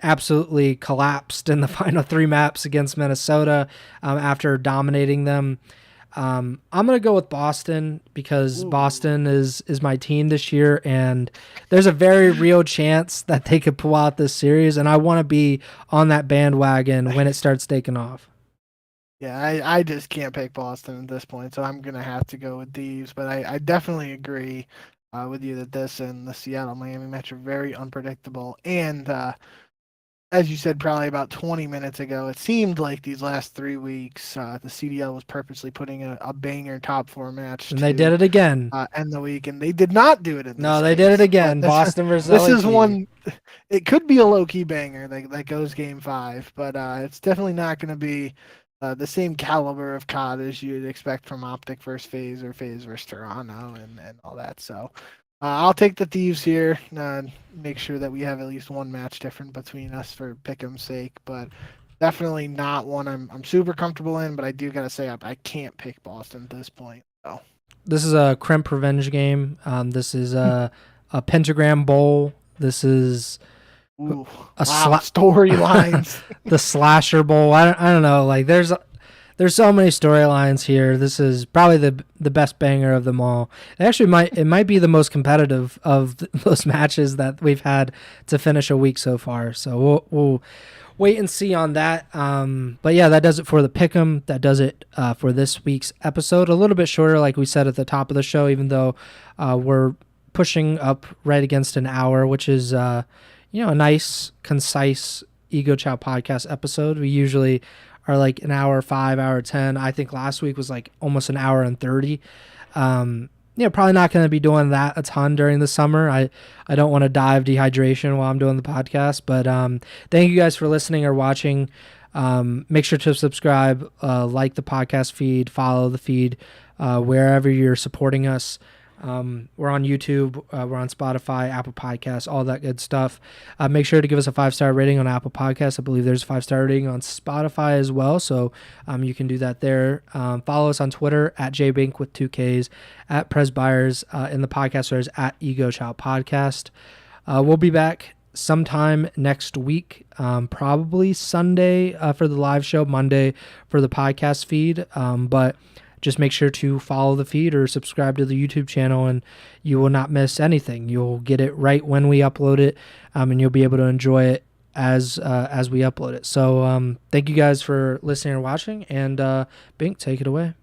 absolutely collapsed in the final 3 maps against Minnesota after dominating them. I'm going to go with Boston because Boston is my team this year, and there's a very real chance that they could pull out this series, and I want to be on that bandwagon when it starts taking off. Yeah, I just can't pick Boston at this point, so I'm going to have to go with Thieves. But I definitely agree with you that this and the Seattle-Miami match are very unpredictable. And as you said probably about 20 minutes ago, it seemed like these last 3 weeks, the CDL was purposely putting a banger top 4 match. And they did it again. End the week, and they did not do it in this No, they case. did it again. Boston versus This LAT. is one, it could be a low-key banger that goes Game 5, but it's definitely not going to be the same caliber of COD as you'd expect from Optic versus FaZe or FaZe versus Toronto and all that. So I'll take the Thieves here. Make sure that we have at least one match different between us for pick'em's sake, but definitely not one I'm super comfortable in. But I do gotta say I can't pick Boston at this point. So this is a Crimp revenge game. This is a Pentagram Bowl. This is storylines. The Slasher Bowl. I don't know. Like there's so many storylines here. This is probably the best banger of them all. It might be the most competitive of those matches that we've had to finish a week so far. So we'll wait and see on that. But yeah, that does it for the pick'em. That does it for this week's episode. A little bit shorter, like we said at the top of the show, even though we're pushing up right against an hour, which is a nice, concise Ego Chall Podcast episode. We usually are like an hour 5, hour 10. I think last week was like almost an hour and 30. Probably not going to be doing that a ton during the summer. I don't want to die of dehydration while I'm doing the podcast, but thank you guys for listening or watching. Make sure to subscribe, like the podcast feed, follow the feed wherever you're supporting us. We're on YouTube. We're on Spotify, Apple Podcasts, all that good stuff. Make sure to give us a 5-star rating on Apple Podcasts. I believe there's a 5-star rating on Spotify as well, so you can do that there. Follow us on Twitter at jbink with 2Ks, at Preston Byers, in the podcast there's at Ego Chall Podcast. We'll be back sometime next week, probably Sunday for the live show, Monday for the podcast feed. But just make sure to follow the feed or subscribe to the YouTube channel, and you will not miss anything. You'll get it right when we upload it, and you'll be able to enjoy it as we upload it. So thank you guys for listening or watching, and Bink, take it away.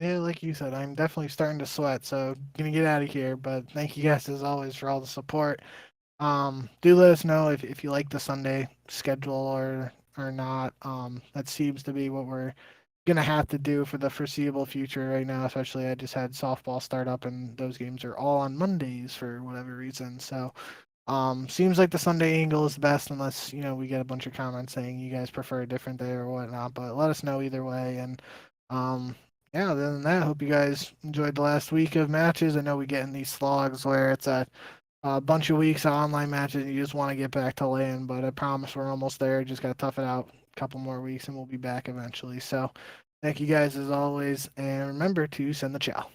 Yeah, like you said, I'm definitely starting to sweat, so gonna get out of here. But thank you guys as always for all the support. Do let us know if you like the Sunday schedule or not. That seems to be what we're gonna have to do for the foreseeable future right now. Especially, I just had softball start up, and those games are all on Mondays for whatever reason. So, seems like the Sunday angle is the best, unless we get a bunch of comments saying you guys prefer a different day or whatnot. But let us know either way. And yeah, other than that, I hope you guys enjoyed the last week of matches. I know we get in these slogs where it's a bunch of weeks of online matches and you just want to get back to LAN, but I promise we're almost there. Just got to tough it out a couple more weeks and we'll be back eventually. So thank you guys as always, and remember to send the chow.